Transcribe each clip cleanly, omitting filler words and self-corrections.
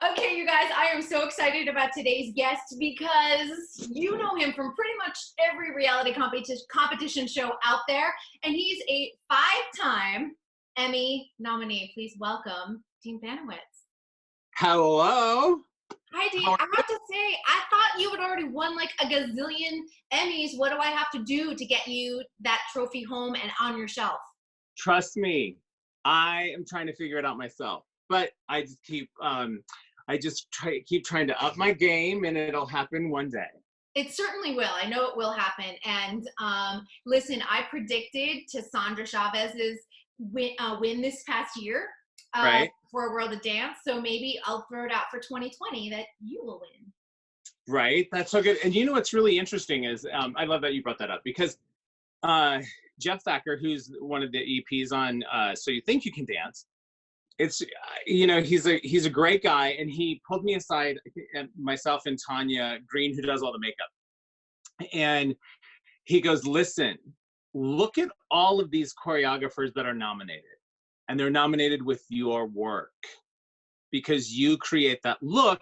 Okay, you guys, I am so excited about today's guest because you know him from pretty much every reality competition show out there, and he's a 5-time Emmy nominee. Please welcome Dean Banowetz. Hello. Hi, Dean. I have to say, I thought you had already won like a gazillion Emmys. What do I have to do to get you that trophy home and on your shelf? Trust me, I am trying to figure it out myself, but I just keep keep trying to up my game, and it'll happen one day. It certainly will. I know it will happen. And listen, I predicted to Sandra Chavez's win this past year Right. for a World of Dance. So maybe I'll throw it out for 2020 that you will win. Right. That's so good. And you know what's really interesting is I love that you brought that up because Jeff Thacker, who's one of the EPs on So You Think You Can Dance, it's he's a great guy, and he pulled me aside, myself and Tanya Green, who does all the makeup, and he goes, listen, look at all of these choreographers that are nominated, and they're nominated with your work because you create that look.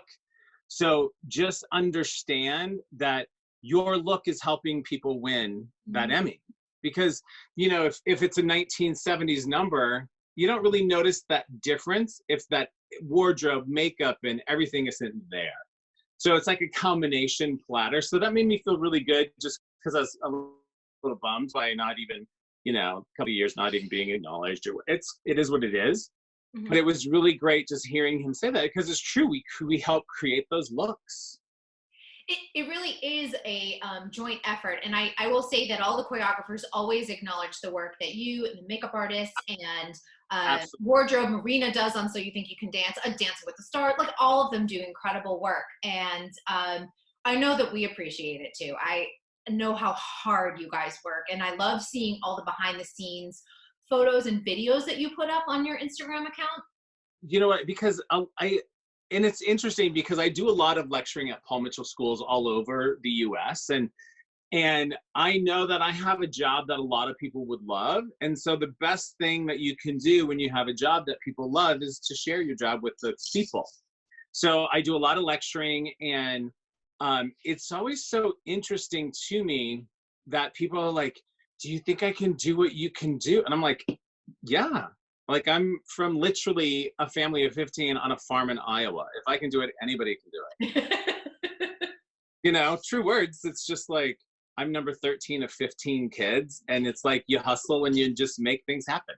So just understand that your look is helping people win that Emmy, because if it's a 1970s number, you don't really notice that difference if that wardrobe, makeup, and everything isn't there. So it's like a combination platter. So that made me feel really good, just because I was a little bummed by not even, a couple of years not even being acknowledged. It is what it is. Mm-hmm. But it was really great just hearing him say that, because it's true. We help create those looks. It really is a joint effort. And I will say that all the choreographers always acknowledge the work that you and the makeup artists and wardrobe Marina does on So You Think You Can Dance, Dancing with the Stars, like all of them do incredible work. And I know that we appreciate it too. I know how hard you guys work. And I love seeing all the behind the scenes photos and videos that you put up on your Instagram account. You know what? Because and it's interesting because I do a lot of lecturing at Paul Mitchell schools all over the US, and I know that I have a job that a lot of people would love. And so the best thing that you can do when you have a job that people love is to share your job with the people. So I do a lot of lecturing, and it's always so interesting to me that people are like, do you think I can do what you can do? And I'm like, yeah. Like, I'm from literally a family of 15 on a farm in Iowa. If I can do it, anybody can do it. True words. It's just like, I'm number 13 of 15 kids. And it's like, you hustle and you just make things happen.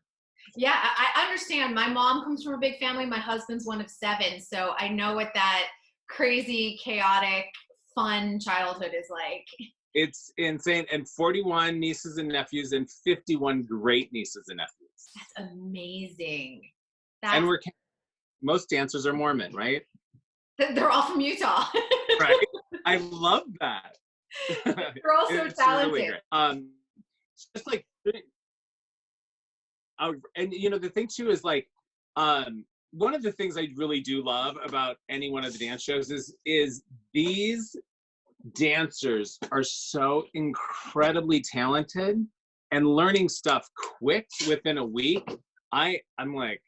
Yeah, I understand. My mom comes from a big family. My husband's one of 7. So I know what that crazy, chaotic, fun childhood is like. It's insane. And 41 nieces and nephews and 51 great nieces and nephews. That's amazing. And most dancers are Mormon, right? They're all from Utah. Right. I love that. They're all so talented. Really great. Just like, and the thing too is like, one of the things I really do love about any one of the dance shows is these dancers are so incredibly talented and learning stuff quick within a week. I'm like,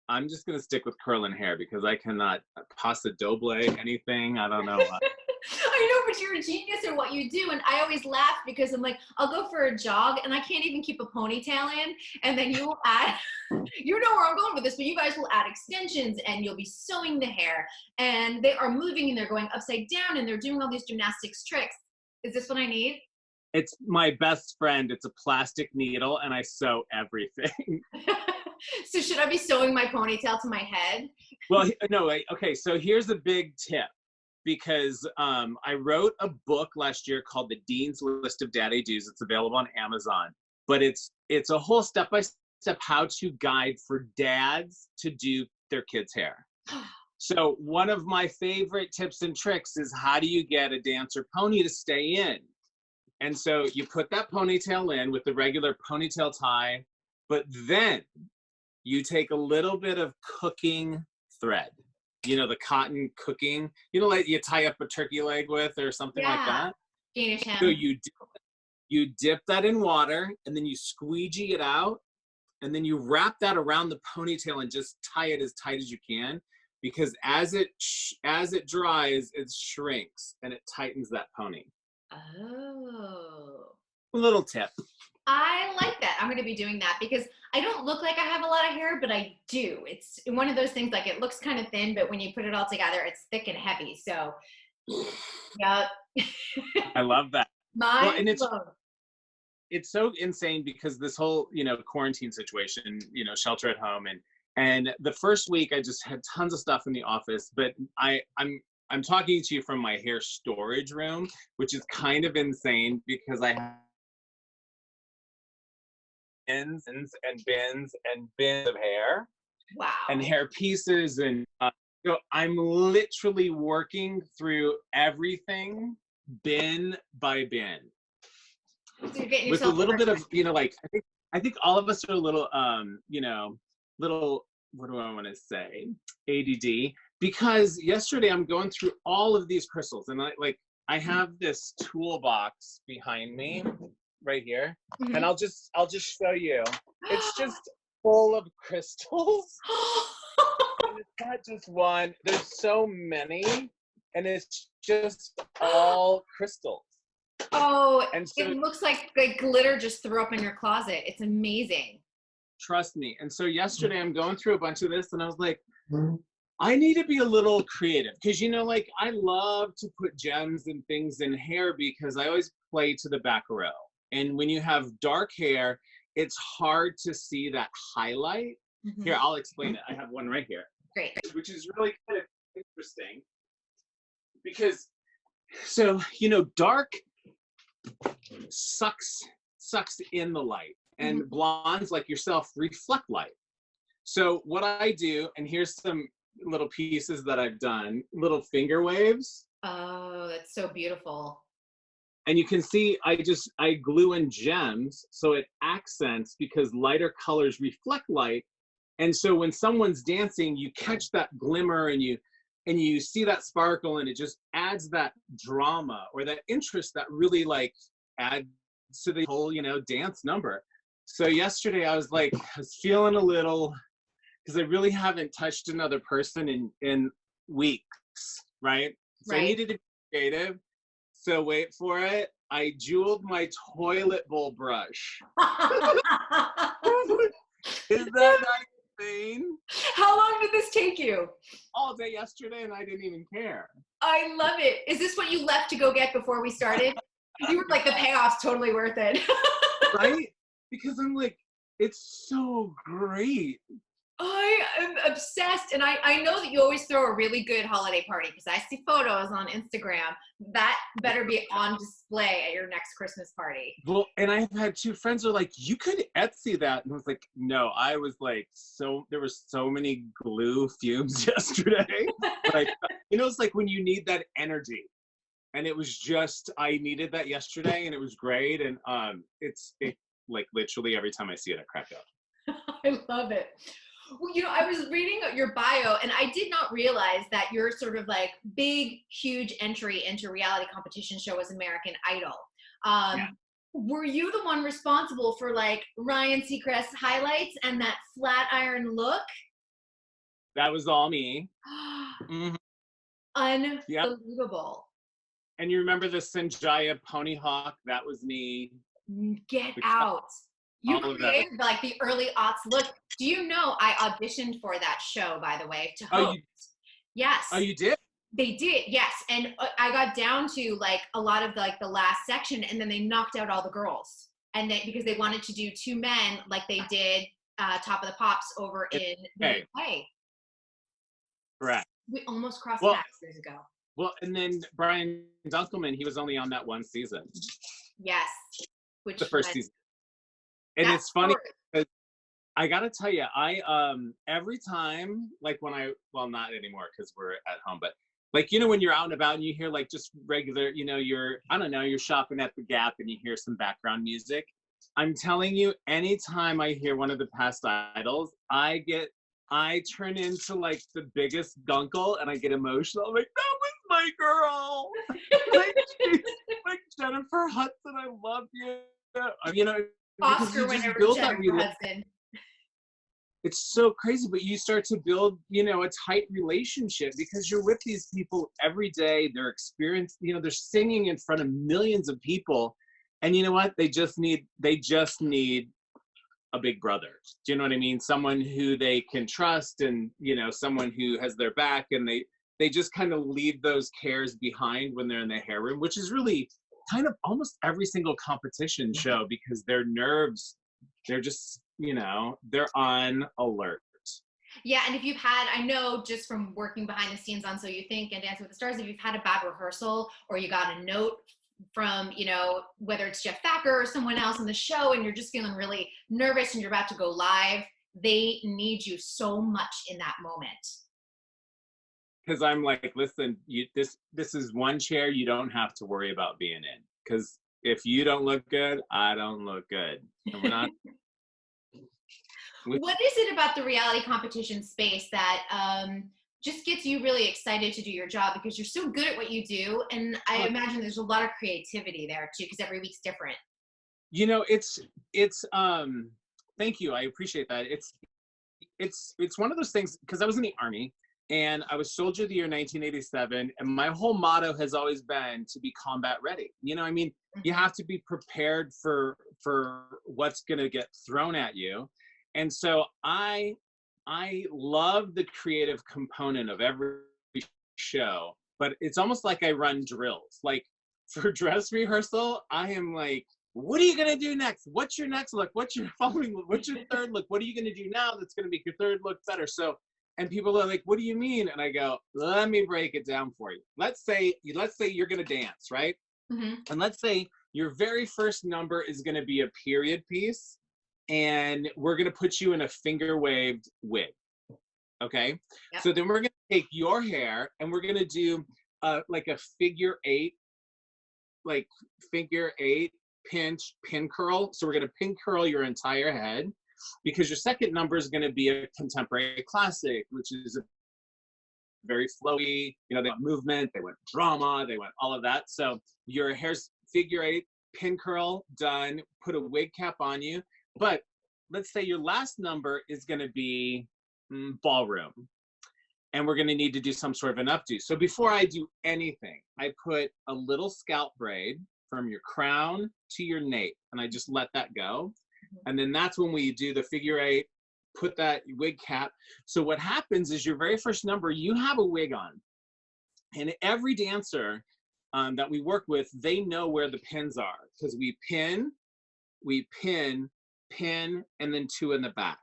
I'm just gonna stick with curling hair because I cannot paso doble anything. I don't know. I know, but you're a genius at what you do. And I always laugh because I'm like, I'll go for a jog and I can't even keep a ponytail in. And then you will add, you know where I'm going with this, but you guys will add extensions and you'll be sewing the hair. And they are moving and they're going upside down and they're doing all these gymnastics tricks. Is this what I need? It's my best friend. It's a plastic needle and I sew everything. So should I be sewing my ponytail to my head? Well, no, okay. So here's a big tip. Because I wrote a book last year called The Dean's List of Daddy Do's. It's available on Amazon. But it's a whole step-by-step how-to guide for dads to do their kids' hair. So one of my favorite tips and tricks is, how do you get a dancer pony to stay in? And so you put that ponytail in with the regular ponytail tie, but then you take a little bit of cooking thread. The cotton cooking, like you tie up a turkey leg with or something like that. So you dip that in water and then you squeegee it out and then you wrap that around the ponytail and just tie it as tight as you can. because as it dries, it shrinks and it tightens that pony. Oh. A little tip. I like that. I'm going to be doing that because I don't look like I have a lot of hair, but I do. It's one of those things, like it looks kind of thin, but when you put it all together, it's thick and heavy. So, yeah. I love that. Well, and it's so insane because this whole, quarantine situation, shelter at home, and the first week I just had tons of stuff in the office, but I'm talking to you from my hair storage room, which is kind of insane because I have bins and bins of hair. Wow. And hair pieces, and I'm literally working through everything bin by bin. So you're getting with a little bit of, I think all of us are a little, little, what do I want to say, ADD, because yesterday I'm going through all of these crystals, and I have this toolbox behind me right here, and I'll just show you. It's just full of crystals. And it's not just one. There's so many, and it's just all crystals. Oh, and so, it looks like glitter just threw up in your closet. It's amazing. Trust me. And so yesterday I'm going through a bunch of this, and I was like, I need to be a little creative because, I love to put gems and things in hair because I always play to the back row. And when you have dark hair, it's hard to see that highlight. Here, I'll explain it. I have one right here. Great. Which is really kind of interesting because, so, dark sucks in the light, and blondes like yourself reflect light. So what I do, and here's some little pieces that I've done, little finger waves. Oh, that's so beautiful. And you can see I glue in gems so it accents because lighter colors reflect light. And so when someone's dancing, you catch that glimmer and you see that sparkle, and it just adds that drama or that interest that really adds to the whole, dance number. So yesterday I was feeling a little, because I really haven't touched another person in weeks, right? So I needed to be creative. So wait for it. I jeweled my toilet bowl brush. Is that not insane? How long did this take you? All day yesterday, and I didn't even care. I love it. Is this what you left to go get before we started? You were like, the payoff's totally worth it. Right? Because I'm like, it's so great. I am obsessed, and I know that you always throw a really good holiday party because I see photos on Instagram. That better be on display at your next Christmas party. Well, and I've had two friends who are like, you could Etsy that. And I was like, no, I was like, there were so many glue fumes yesterday. It's like when you need that energy. And it was just, I needed that yesterday, and it was great. And it's literally every time I see it, I crack up. I love it. Well, I was reading your bio, and I did not realize that your sort of big, huge entry into reality competition show was American Idol. Were you the one responsible for Ryan Seacrest's highlights and that flat iron look? That was all me. Unbelievable. Yep. And you remember the Sanjaya Pony Hawk? That was me. Get out. You created the early aughts look. Do you know I auditioned for that show, by the way, to host? Yes. Oh, you did? They did, yes. And I got down to a lot of the last section, and then they knocked out all the girls. And because they wanted to do two men like they did Top of the Pops over in the UK. Correct. We almost crossed paths years ago. Well, and then Brian Dunkelman, he was only on that one season. Yes. The first season. And it's funny because I gotta tell you, I every time when not anymore because we're at home, but when you're out and about and you hear just regular, you're shopping at the Gap and you hear some background music. I'm telling you, anytime I hear one of the past idols, I turn into the biggest gunkle and I get emotional. I'm like, that was my girl. Jennifer Hudson, I love you. Oscar winner Jennifer Hudson. it's so crazy, but you start to build, you know, a tight relationship because you're with these people every day. They're experienced, you know, they're singing in front of millions of people. And you know what? They just need a big brother. Do you know what I mean? Someone who they can trust, and, you know, someone who has their back, and they just kind of leave those cares behind when they're in the hair room, which is really kind of almost every single competition show, because their nerves, they're just, you know, they're on alert. Yeah, and if you've had, I know just from working behind the scenes on So You Think and Dancing with the Stars, if you've had a bad rehearsal or you got a note from, you know, whether it's Jeff Thacker or someone else in the show, and you're just feeling really nervous and you're about to go live, they need you so much in that moment. Because I'm like, listen, this is one chair you don't have to worry about being in. Because if you don't look good, I don't look good. And we're not. What is it about the reality competition space that just gets you really excited to do your job, because you're so good at what you do? And I imagine there's a lot of creativity there too, because every week's different. You know, it's thank you. I appreciate that. It's one of those things, because I was in the Army and I was Soldier of the Year 1987, and my whole motto has always been to be combat ready. You know, I mean, you have to be prepared for what's going to get thrown at you. And so I love the creative component of every show, but it's almost like I run drills. Like for dress rehearsal, I am like, what are you going to do next? What's your next look? What's your following look? What's your third look? What are you going to do now that's going to make your third look better? So, and people are like, what do you mean? And I go, let me break it down for you. Let's say you're going to dance, right? Mm-hmm. And let's say your very first number is going to be a period piece, and we're going to put you in a finger waved wig. Okay. Yep. So then we're going to take your hair and we're going to do like a figure eight pinch pin curl. So we're going to pin curl your entire head, because your second number is going to be a contemporary classic, which is a very flowy, you know, they went movement, they went drama, they went all of that. So your hair's figure eight, pin curl, done, put a wig cap on you. But let's say your last number is going to be ballroom, and we're going to need to do some sort of an updo. So before I do anything, I put a little scalp braid from your crown to your nape, and I just let that go. And then that's when we do the figure eight, put that wig cap. So what happens is your very first number, you have a wig on. And every dancer that we work with, they know where the pins are, because we pin, and then two in the back.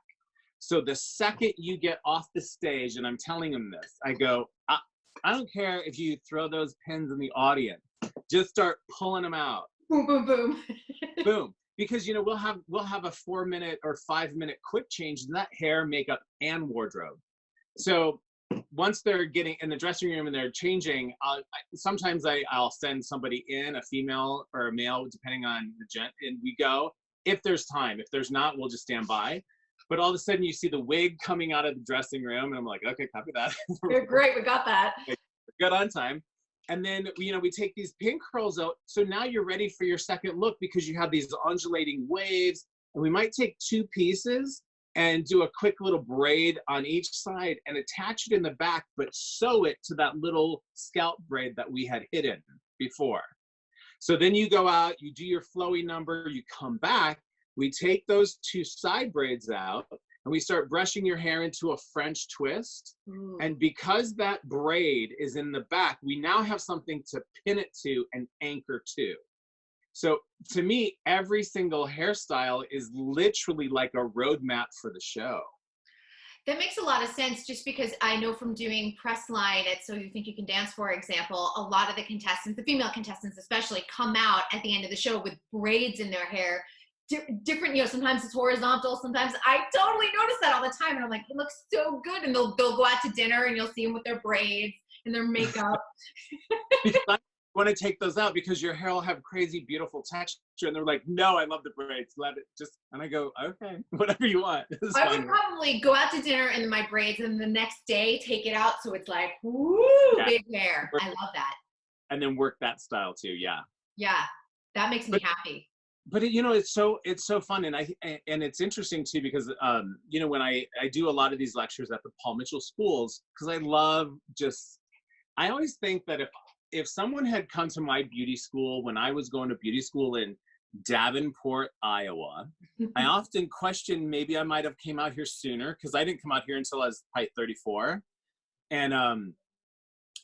So the second you get off the stage, and I'm telling them this, I go, I don't care if you throw those pins in the audience, just start pulling them out. Boom, boom, boom. Boom. Because, you know, we'll have a 4-minute or 5-minute quick change in that hair, makeup, and wardrobe. So once they're getting in the dressing room and they're changing, sometimes I'll send somebody in, a female or a male, depending on the gent, and we go, if there's time. If there's not, we'll just stand by. But all of a sudden you see the wig coming out of the dressing room, and I'm like, okay, copy that. You're great, we got that. Good on time. And then, you know, we take these pin curls out. So now you're ready for your second look, because you have these undulating waves. And we might take 2 pieces and do a quick little braid on each side and attach it in the back, but sew it to that little scalp braid that we had hidden before. So then you go out, you do your flowy number, you come back, we take those 2 side braids out, and we start brushing your hair into a French twist. And because that braid is in the back, we now have something to pin it to and anchor to. So to me, every single hairstyle is literally like a roadmap for the show. That makes a lot of sense, just because I know from doing press line at So You Think You Can Dance, for example, a lot of the contestants, the female contestants especially, come out at the end of the show with braids in their hair. Different, you know, sometimes it's horizontal, sometimes I totally notice that all the time, and I'm like, it looks so good. And they'll go out to dinner and you'll see them with their braids and their makeup. I want to take those out because your hair will have crazy beautiful texture, and they're like, no, I love the braids, let it just. And I go, okay, whatever you want. I would probably go out to dinner in my braids, and the next day take it out so it's like, woo, yeah, big hair. I love that. And then work that style too. Yeah that makes me happy. but it's so fun. And it's interesting too, because, when I do a lot of these lectures at the Paul Mitchell schools, because I always think that if someone had come to my beauty school when I was going to beauty school in Davenport, Iowa, I often question, maybe I might have came out here sooner, because I didn't come out here until I was probably 34. And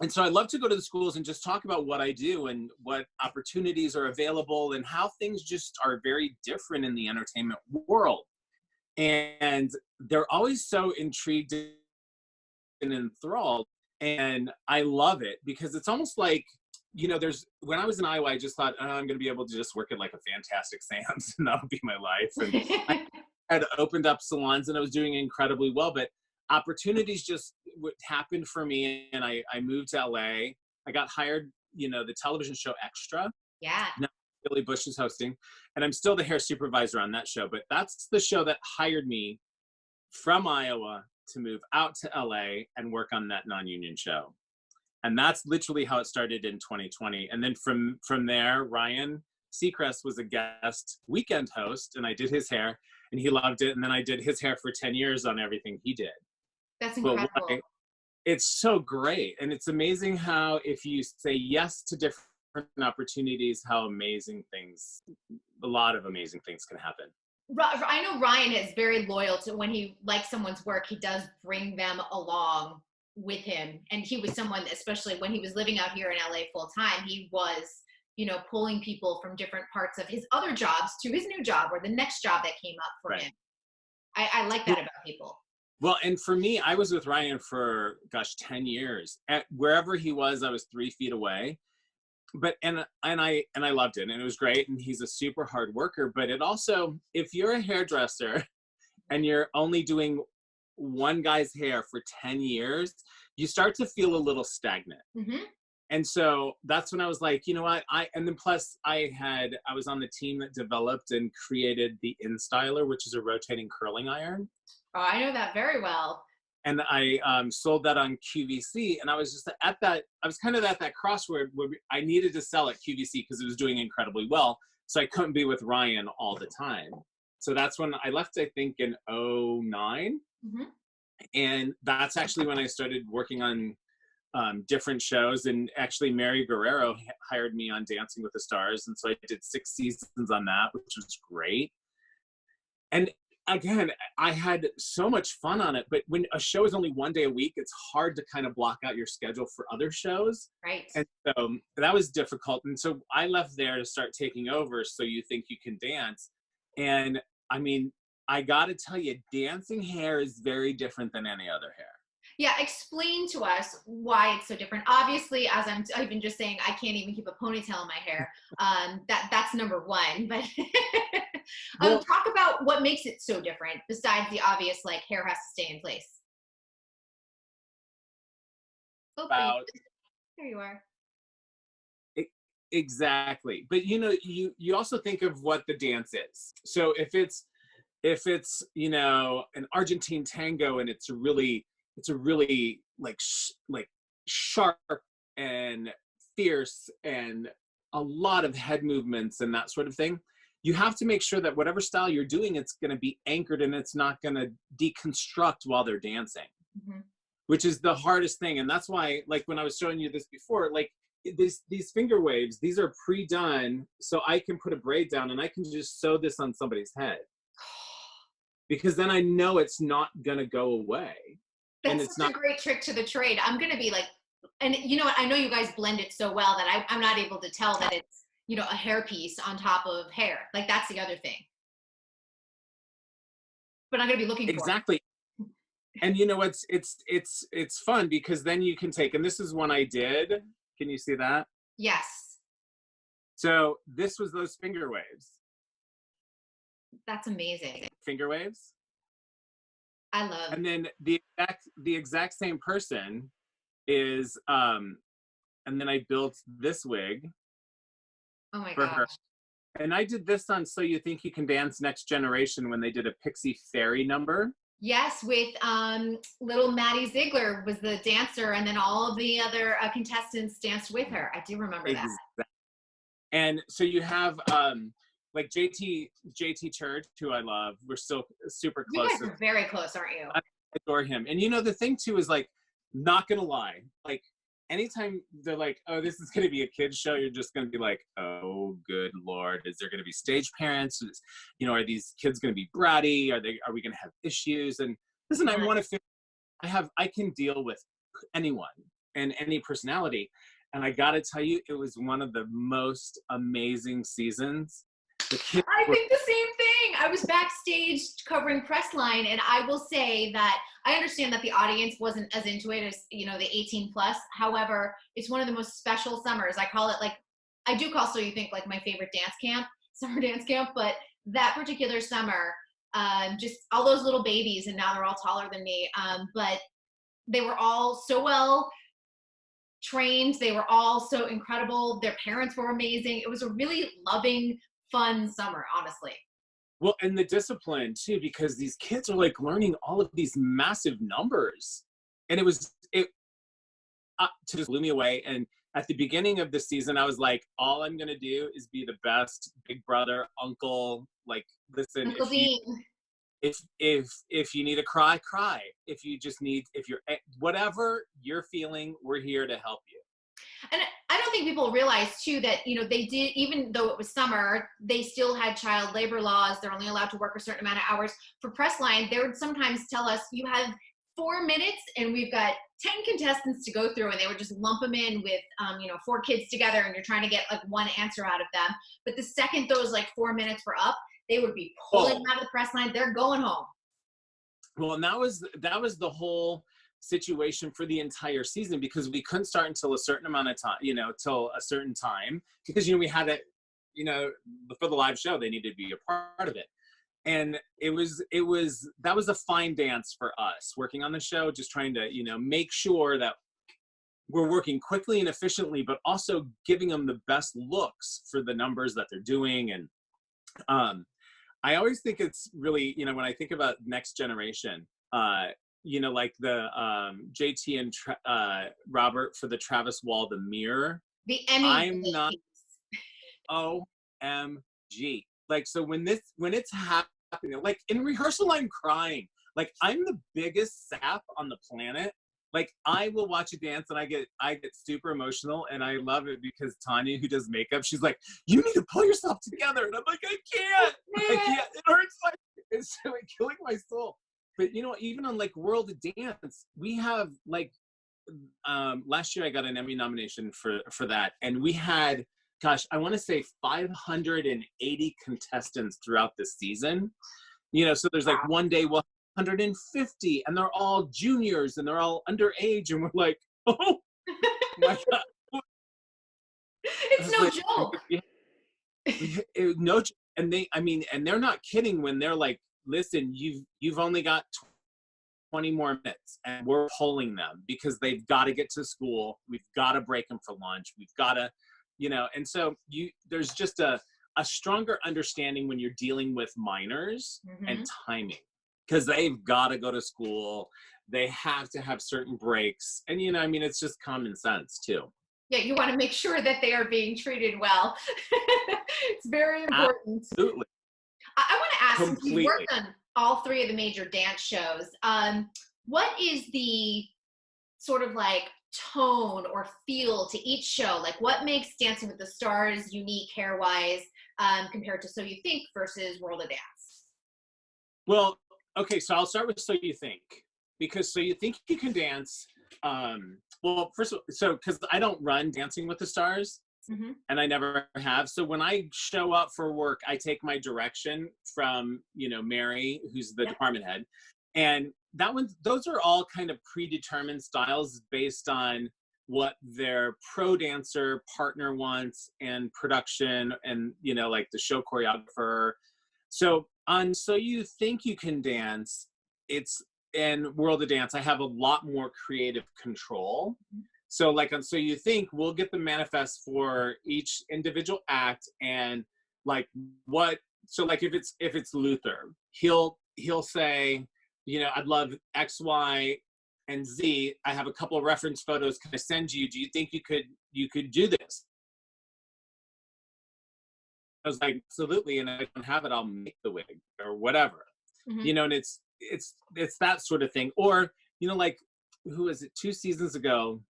so I love to go to the schools and just talk about what I do and what opportunities are available and how things just are very different in the entertainment world. And they're always so intrigued and enthralled. And I love it, because it's almost like, when I was in Iowa, I just thought, oh, I'm going to be able to just work at like a Fantastic Sam's and that'll be my life. And I had opened up salons and I was doing incredibly well, but opportunities just happened for me. And I moved to LA. I got hired, the television show Extra. Yeah. Now Billy Bush is hosting, and I'm still the hair supervisor on that show, but that's the show that hired me from Iowa to move out to LA and work on that non-union show. And that's literally how it started in 2020. And then from there, Ryan Seacrest was a guest weekend host, and I did his hair and he loved it. And then I did his hair for 10 years on everything he did. That's incredible. It's so great. And it's amazing how, if you say yes to different opportunities, how a lot of amazing things can happen. I know Ryan is very loyal to, when he likes someone's work, he does bring them along with him. And he was someone, especially when he was living out here in LA full time, he was, pulling people from different parts of his other jobs to his new job or the next job that came up for him. I like that about people. Well, and for me, I was with Ryan for, 10 years. Wherever he was, I was 3 feet away. But and I loved it, and it was great. And he's a super hard worker. But it also, if you're a hairdresser and you're only doing one guy's hair for 10 years, you start to feel a little stagnant. Mm-hmm. And so that's when I was like, you know what? And then plus I was on the team that developed and created the InStyler, which is a rotating curling iron. Oh, I know that very well. And I sold that on QVC, and I was just I was kind of at that crossroad where I needed to sell at QVC because it was doing incredibly well. So I couldn't be with Ryan all the time. So that's when I left, I think in 2009. Mm-hmm. And that's actually when I started working on different shows. And actually Mary Guerrero hired me on Dancing with the Stars. And so I did 6 seasons on that, which was great. And again, I had so much fun on it, but when a show is only 1 day a week, it's hard to kind of block out your schedule for other shows. Right. And so that was difficult. And so I left there to start taking over So You Think You Can Dance. And I mean, I got to tell you, dancing hair is very different than any other hair. Yeah, explain to us why it's so different. Obviously, as I've been just saying, I can't even keep a ponytail in my hair. That's number one. But talk about what makes it so different, besides the obvious, like, hair has to stay in place. Oh, there you are. Exactly. But you also think of what the dance is. So if it's an Argentine tango and it's a really like sharp and fierce and a lot of head movements and that sort of thing, you have to make sure that whatever style you're doing, it's going to be anchored and it's not going to deconstruct while they're dancing, mm-hmm. which is the hardest thing. And that's why, like when I was showing you this before, like these finger waves, these are pre-done, so I can put a braid down and I can just sew this on somebody's head. Because then I know it's not going to go away. That's such a great trick to the trade. I'm going to be like, and you know what? I know you guys blend it so well that I'm not able to tell that it's, a hairpiece on top of hair. Like, that's the other thing. But I'm going to be looking for exactly. And it's fun because then you can take, and this is one I did. Can you see that? Yes. So this was those finger waves. That's amazing. Finger waves. I love. And then the exact same person is and then I built this wig. Oh my for gosh. her. And I did this on So You Think You Can Dance Next Generation when they did a Pixie Fairy number. Yes, with little Maddie Ziegler was the dancer, and then all of the other contestants danced with her. I do remember that. And so you have like JT Church, who I love. We're still super You close. guys are very close, aren't you? I adore him. And you know, the thing too is like, not gonna lie, like anytime they're like, oh, this is gonna be a kid's show, you're just gonna be like, oh, good Lord, is there gonna be stage parents? You know, are these kids gonna be bratty? Are we gonna have issues? And listen, I want to feel I can deal with anyone and any personality. And I gotta tell you, it was one of the most amazing seasons. I think the same thing. I was backstage covering Pressline, and I will say that I understand that the audience wasn't as into it as, you know, the 18 plus. However, it's one of the most special summers. I call it, like, I do call So You Think like my favorite dance camp, summer dance camp, but that particular summer, just all those little babies, and now they're all taller than me, but they were all so well trained. They were all so incredible. Their parents were amazing. It was a really loving, fun summer, honestly. Well, and the discipline too, because these kids are like learning all of these massive numbers, and it just blew me away. And at the beginning of the season, I was like, all I'm gonna do is be the best big brother, uncle. Like, listen, Uncle Dean. if you need to cry, cry. If you're whatever you're feeling, we're here to help you. And I don't think people realize too that, you know, they did, even though it was summer, they still had child labor laws. They're only allowed to work a certain amount of hours. For Pressline, they would sometimes tell us, you have 4 minutes and we've got 10 contestants to go through, and they would just lump them in with, you know, 4 kids together, and you're trying to get like one answer out of them. But the second those like 4 minutes were up, they would be pulling them out of the Pressline. They're going home. Well, and that was the whole situation for the entire season, because we couldn't start until a certain amount of time, you know, till a certain time, because, you know, we had it, you know, for the live show, they needed to be a part of it. And that was a fine dance for us working on the show, just trying to, you know, make sure that we're working quickly and efficiently, but also giving them the best looks for the numbers that they're doing. And I always think it's really, you know, when I think about Next Generation, you know, like the JT and Robert for the Travis Wall, The Mirror. The Emmy. I'm not OMG. Like, so when it's happening, like in rehearsal, I'm crying. Like, I'm the biggest sap on the planet. Like, I will watch a dance and I get super emotional, and I love it because Tanya, who does makeup, she's like, you need to pull yourself together. And I'm like, I can't. It hurts. Like, it's like killing my soul. But, you know, even on like World of Dance, we have like, last year I got an Emmy nomination for that. And we had, gosh, I want to say 580 contestants throughout the season. You know, so there's like one day we'll 150, and they're all juniors and they're all underage, and we're like, oh my God. It's no joke. No, and they're not kidding when they're like, listen, you've only got 20 more minutes, and we're pulling them because they've got to get to school. We've got to break them for lunch. We've got to, you know, and so there's just a stronger understanding when you're dealing with minors and timing, because they've got to go to school. They have to have certain breaks. And, you know, I mean, it's just common sense too. Yeah, you want to make sure that they are being treated well. It's very important. Absolutely. I want to ask, Completely. since you've worked on all 3 of the major dance shows, what is the sort of like tone or feel to each show? Like, what makes Dancing with the Stars unique hair-wise compared to So You Think versus World of Dance? Well, okay, so I'll start with So You Think, because So You Think You Can Dance. Well, first of all, so because I don't run Dancing with the Stars, and I never have. So when I show up for work, I take my direction from, you know, Mary, who's the department head. And those are all kind of predetermined styles based on what their pro dancer partner wants and production and, you know, like the show choreographer. So on So You Think You Can Dance, and World of Dance, I have a lot more creative control. So like on So You Think, we'll get the manifest for each individual act, and like so like if it's Luther, he'll say, you know, I'd love X, Y, and Z. I have a couple of reference photos. Can I send you? Do you think you could do this? I was like, absolutely. And if I don't have it, I'll make the wig or whatever, Mm-hmm. you know, and it's that sort of thing. Or, you know, like, who was it, 2 seasons ago,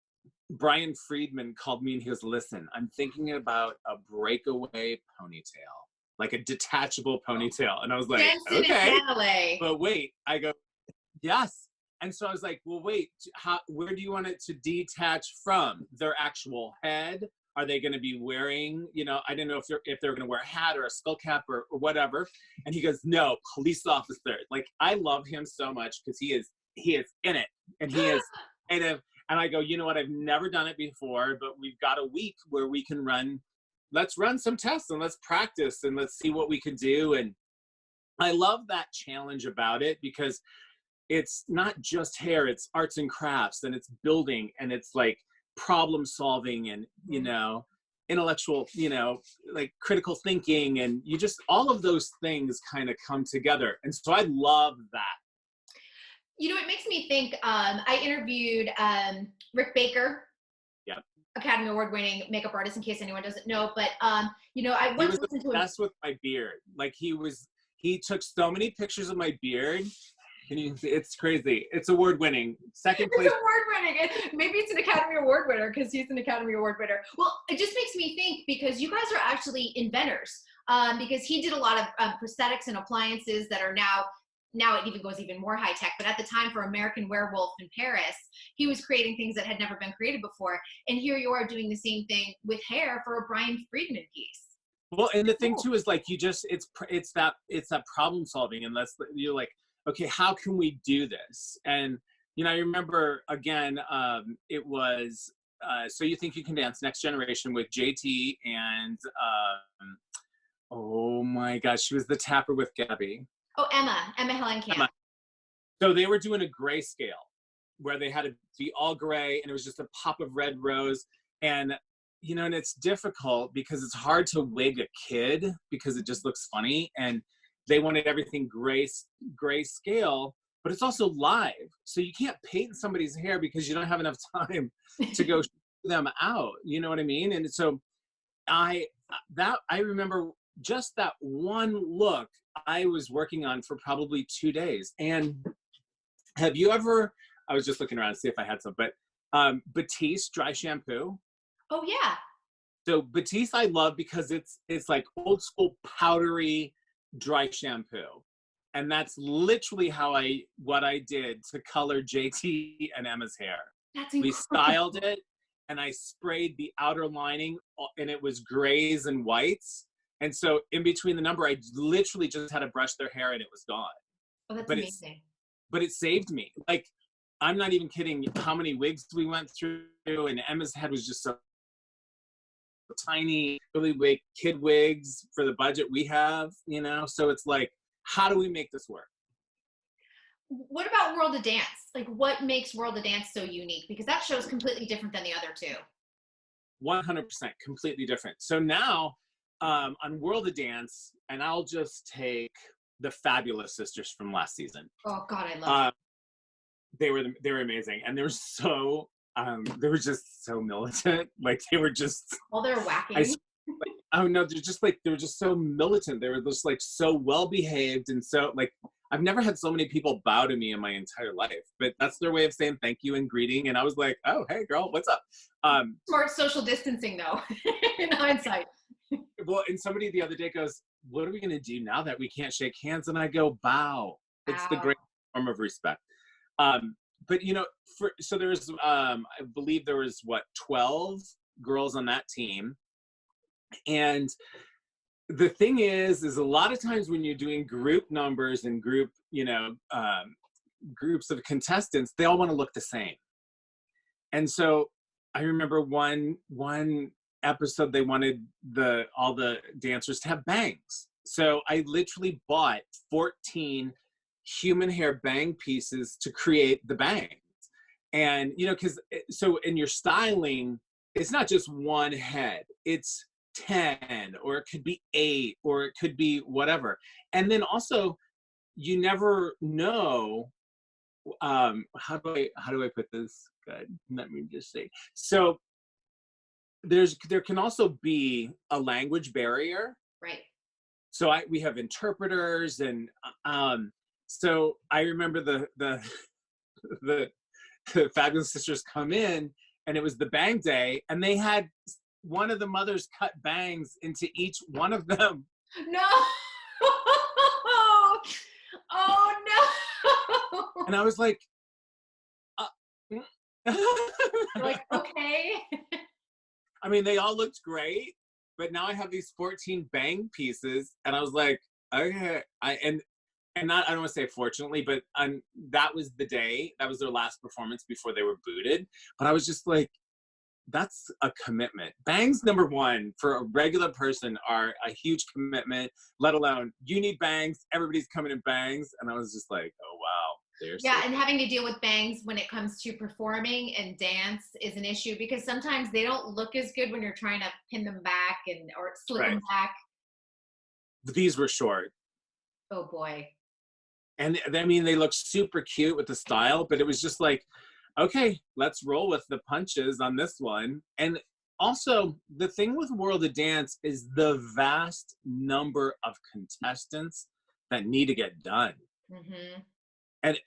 Brian Friedman called me and he goes, listen, I'm thinking about a breakaway ponytail, like a detachable ponytail. And I was like, Jensen okay, and Natalie. but wait, I go, yes. And so I was like, well, wait, where do you want it to detach from? Their actual head? Are they going to be wearing, you know, I didn't know if they're going to wear a hat or a skull cap or whatever. And he goes, no, police officer. Like, I love him so much because he is in it, and he is creative. And I go, you know what? I've never done it before, but we've got a week where we can let's run some tests and let's practice and let's see what we can do. And I love that challenge about it because it's not just hair, it's arts and crafts, and it's building, and it's like problem solving, and, you know, intellectual, you know, like critical thinking, and you just, all of those things kind of come together. And so I love that. You know, it makes me think, I interviewed Rick Baker, Yeah, Academy Award winning makeup artist, in case anyone doesn't know, but you know, I he once was listened to obsessed with my beard. Like, he took so many pictures of my beard. And it's crazy. It's award winning. Second place. It's award winning. Maybe it's an Academy Award winner because he's an Academy Award winner. Well, it just makes me think, because you guys are actually inventors. Because he did a lot of prosthetics and appliances that are now it even goes even more high tech. But at the time, for American Werewolf in Paris, he was creating things that had never been created before. And here you are doing the same thing with hair for a Brian Friedman piece. Well, and the thing too is, like, it's that problem solving, and you're like, okay, how can we do this? And, you know, I remember, again, it was So You Think You Can Dance, Next Generation, with JT and, oh my gosh, she was the tapper with Gabby. Oh, Emma Hellenkamp. Emma. So they were doing a grayscale where they had to be all gray, and it was just a pop of red rose. And, you know, and it's difficult because it's hard to wig a kid because it just looks funny. And they wanted everything grayscale, but it's also live. So you can't paint somebody's hair because you don't have enough time to go them out. You know what I mean? And so I remember just that one look I was working on for probably 2 days. And have you ever, I was just looking around to see if I had some, but Batiste dry shampoo. Oh yeah. So Batiste I love because it's like old school powdery dry shampoo. And that's literally what I did to color JT and Emma's hair. That's incredible. We styled it, and I sprayed the outer lining, and it was grays and whites. And so in between the number, I literally just had to brush their hair and it was gone. Oh, that's amazing. But it saved me. Like, I'm not even kidding how many wigs we went through, and Emma's head was just so tiny, really big kid wigs for the budget we have, you know? So it's like, how do we make this work? What about World of Dance? Like, what makes World of Dance so unique? Because that show is completely different than the other two. 100% completely different. So now on World of Dance, and I'll just take the Fabulous Sisters from last season. Oh God, I love them. They were amazing, and they were just so militant. Like, they were just, well, they're wacky. Oh no, they were just so militant. They were just like so well behaved, and so, like, I've never had so many people bow to me in my entire life, but that's their way of saying thank you and greeting. And I was like, oh, hey girl, what's up? Smart social distancing though, in hindsight. Well, and somebody the other day goes, what are we gonna do now that we can't shake hands? And I go, bow. It's the great form of respect. But you know, so there was, I believe there was 12 girls on that team. And the thing is a lot of times when you're doing group numbers and group, you know, groups of contestants, they all want to look the same. And so I remember one episode, they wanted all the dancers to have bangs. So I literally bought 14 human hair bang pieces to create the bangs. And, you know, so in your styling, it's not just one head, it's 10, or it could be 8, or it could be whatever. And then also, you never know, how do I put this good? Let me just say. So there can also be a language barrier, Right. So we have interpreters, and so I remember the Fabulous Sisters come in, and it was the bang day, and they had one of the mothers cut bangs into each one of them. No. Oh no. And I was like, Like, okay. I mean, they all looked great, but now I have these 14 bang pieces, and I was like, okay, and not, I don't want to say fortunately, but that was the day, that was their last performance before they were booted. But I was just like, that's a commitment. Bangs, number one, for a regular person are a huge commitment, let alone you need bangs, everybody's coming in bangs. And I was just like, oh, wow. Yeah, and having to deal with bangs when it comes to performing and dance is an issue, because sometimes they don't look as good when you're trying to pin them back or slip them back. These were short. Oh boy. And I mean, they look super cute with the style, but it was just like, okay, let's roll with the punches on this one. And also, the thing with World of Dance is the vast number of contestants that need to get done. Mm-hmm. And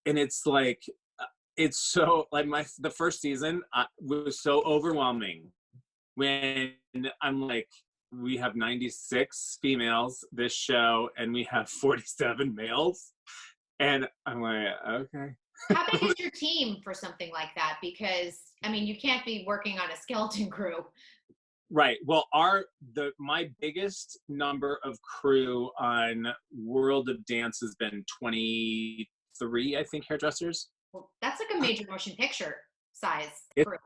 it's like, it's so, like, the first season was so overwhelming when I'm like, we have 96 females this show, and we have 47 males. And I'm like, okay. How big is your team for something like that? Because, I mean, you can't be working on a skeleton crew. Right. Well, my biggest number of crew on World of Dance has been 23, I think, hairdressers. Well, that's like a major motion picture size crew.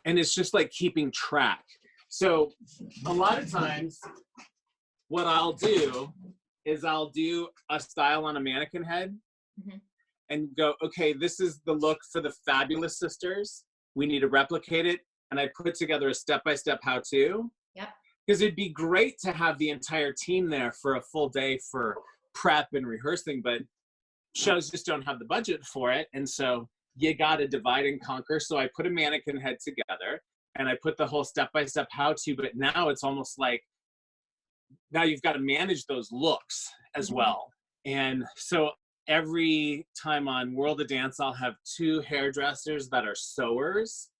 And it's just like keeping track. So a lot of times what I'll do is I'll do a style on a mannequin head, mm-hmm. and go, okay, this is the look for the Fabulous Sisters. We need to replicate it. And I put together a step-by-step how-to. Yep. Because it'd be great to have the entire team there for a full day for prep and rehearsing, but shows just don't have the budget for it. And so you got to divide and conquer. So I put a mannequin head together, and I put the whole step-by-step how-to, but now it's almost like, now you've got to manage those looks as mm-hmm. well. And so every time on World of Dance, I'll have 2 hairdressers that are sewers.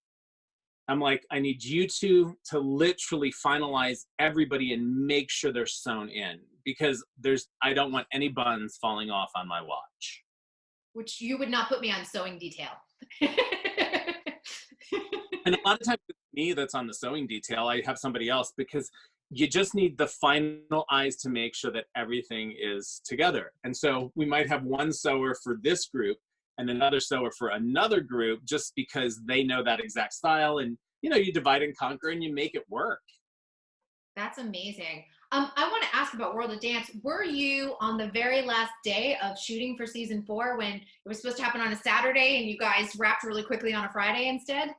I'm like, I need you to literally finalize everybody and make sure they're sewn in, because I don't want any buns falling off on my watch. Which you would not put me on sewing detail. And a lot of times it's me that's on the sewing detail. I have somebody else, because you just need the final eyes to make sure that everything is together. And so we might have one sewer for this group and another sewer for another group, just because they know that exact style. And, you divide and conquer and you make it work. That's amazing. I want to ask about World of Dance. Were you on the very last day of shooting for season 4 when it was supposed to happen on a Saturday and you guys wrapped really quickly on a Friday instead?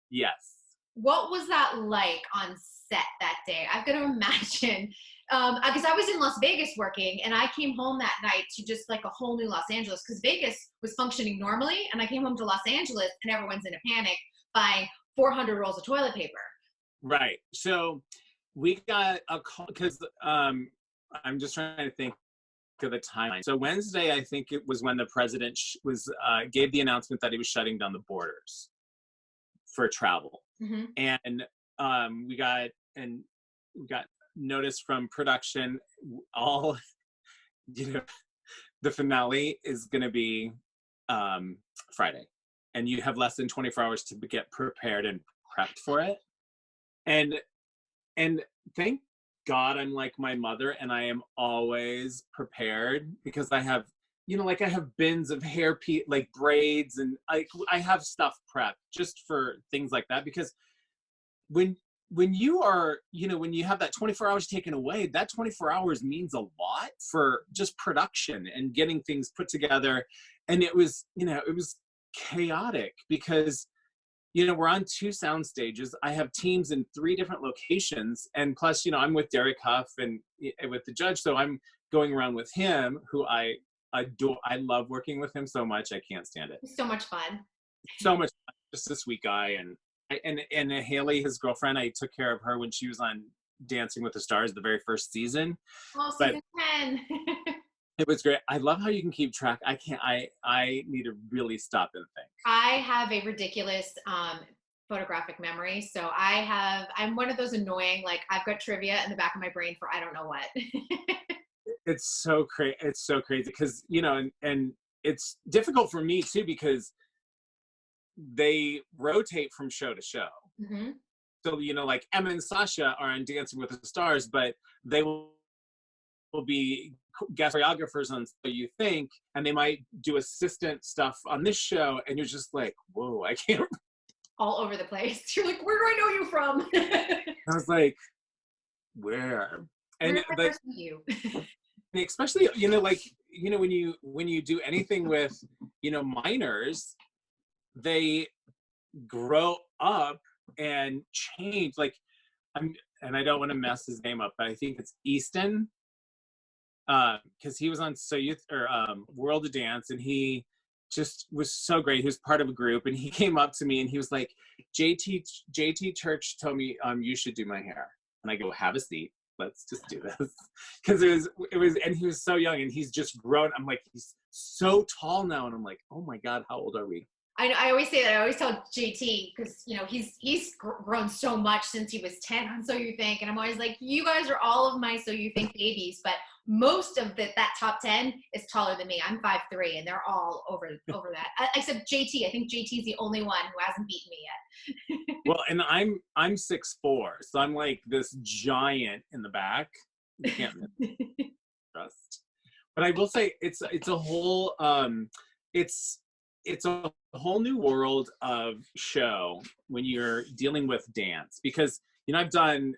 Yes. What was that like on set that day? I've got to imagine, because I was in Las Vegas working, and I came home that night to just like a whole new Los Angeles, because Vegas was functioning normally, and I came home to Los Angeles and everyone's in a panic buying 400 rolls of toilet paper. Right. So we got a call, because I'm just trying to think of the timeline. So Wednesday, I think it was when the president gave the announcement that he was shutting down the borders for travel. Mm-hmm. And we got notice from production, all, the finale is going to be Friday, and you have less than 24 hours to get prepared and prepped for it. And thank God I'm like my mother, and I am always prepared, because I have, I have bins of hair, like braids, and I have stuff prepped just for things like that, because when you are, when you have that 24 hours taken away, that 24 hours means a lot for just production and getting things put together. And it was, it was chaotic, because, we're on 2 sound stages. I have teams in 3 different locations. And plus, I'm with Derek Huff and with the judge. So I'm going around with him, who I adore. I love working with him so much. I can't stand it. It's so much fun. So much fun. Just a sweet guy. And Haley, his girlfriend, I took care of her when she was on Dancing with the Stars, the very first season. Oh, But season 10. it was great. I love how you can keep track. I need to really stop and think. I have a ridiculous photographic memory. So I'm one of those annoying, like I've got trivia in the back of my brain for I don't know what. It's so crazy. It's so crazy because, you know, and it's difficult for me too, because they rotate from show to show. Mm-hmm. So, you know, like Emma and Sasha are on Dancing with the Stars, but they will be guest choreographers on So You Think, and they might do assistant stuff on this show, and you're just like, whoa, I can't. All over the place. You're like, where do I know you from? I was like, where? And Where did I like, first meet you? especially, you know, like, you know, when you do anything with, you know, minors, they grow up and change. Like, and I don't want to mess his name up, but I think it's Easton, because he was on World of Dance, and he just was so great. He was part of a group, and he came up to me and he was like, JT Church told me you should do my hair. And I go, have a seat, let's just do this. Because it was and he was so young, and he's just grown. I'm like, he's so tall now, and I'm like, oh my God, how old are we? I always say that. I always tell JT, because, you know, he's grown so much since he was 10 on So You Think. And I'm always like, you guys are all of my So You Think babies, but most of that top 10 is taller than me. I'm 5'3", and they're all over that. Except JT. I think JT's the only one who hasn't beaten me yet. Well, and I'm 6'4", so I'm like this giant in the back. You can't trust. But I will say it's a whole it's a whole new world of show when you're dealing with dance, because, you know, I've done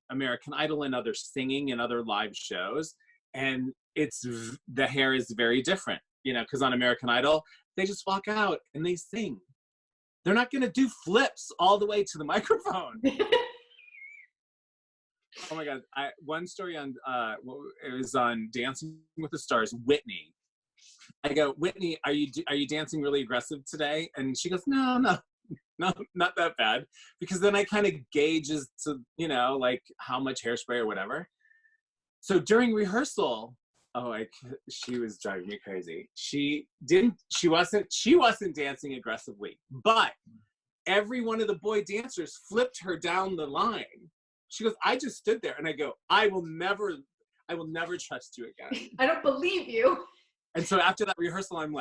American Idol and other singing and other live shows, and the hair is very different, you know, because on American Idol they just walk out and they sing. They're not going to do flips all the way to the microphone. Oh my God. One story on it was on Dancing with the Stars, Whitney. I go, Whitney, are you dancing really aggressive today? And she goes, no, not that bad. Because then I kind of gauge as to, you know, like how much hairspray or whatever. So during rehearsal, she was driving me crazy. She wasn't dancing aggressively, but every one of the boy dancers flipped her down the line. She goes, I just stood there, and I go, I will never trust you again. I don't believe you. And so after that rehearsal, I'm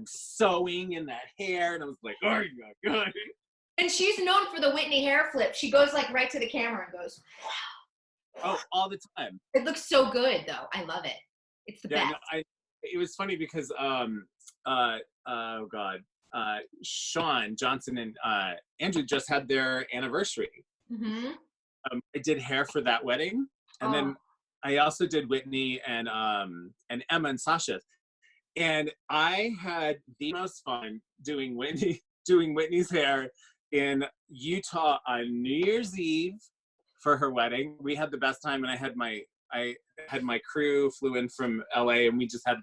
sewing in that hair, and I was like, oh my God. And she's known for the Whitney hair flip. She goes like right to the camera and goes, wow. Oh, all the time. It looks so good, though. I love it. It's the best. No, it was funny because Sean Johnson and Andrew just had their anniversary. Mm-hmm. I did hair for that wedding, and then I also did Whitney and Emma and Sasha, and I had the most fun doing Whitney's hair in Utah on New Year's Eve for her wedding. We had the best time, and I had my crew flew in from LA, and we just had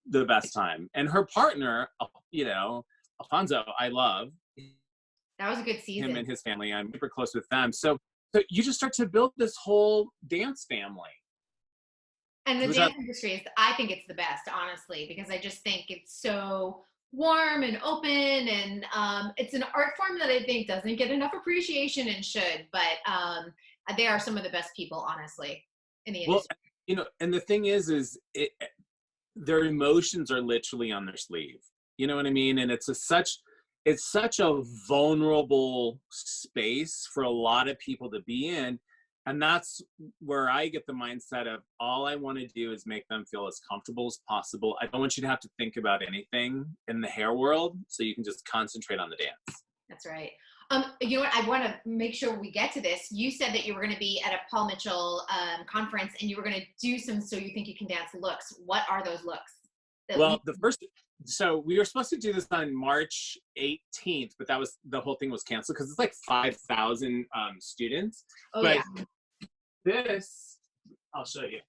the best time. And her partner, you know, Alfonso, I love. That was a good season. Him and his family, I'm super close with them. So you just start to build this whole dance family. And the dance industry I think it's the best, honestly, because I just think it's so warm and open, and it's an art form that I think doesn't get enough appreciation and should, but they are some of the best people, honestly, in the industry. Well, you know, and the thing is their emotions are literally on their sleeve. You know what I mean? And it's such a vulnerable space for a lot of people to be in. And that's where I get the mindset of all I want to do is make them feel as comfortable as possible. I don't want you to have to think about anything in the hair world, so you can just concentrate on the dance. That's right. You know what? I want to make sure we get to this. You said that you were going to be at a Paul Mitchell conference, and you were going to do some So You Think You Can Dance looks. What are those looks? Well, so we were supposed to do this on March 18th, but the whole thing was canceled because it's like 5,000 students. Oh, but yeah. This, I'll show you.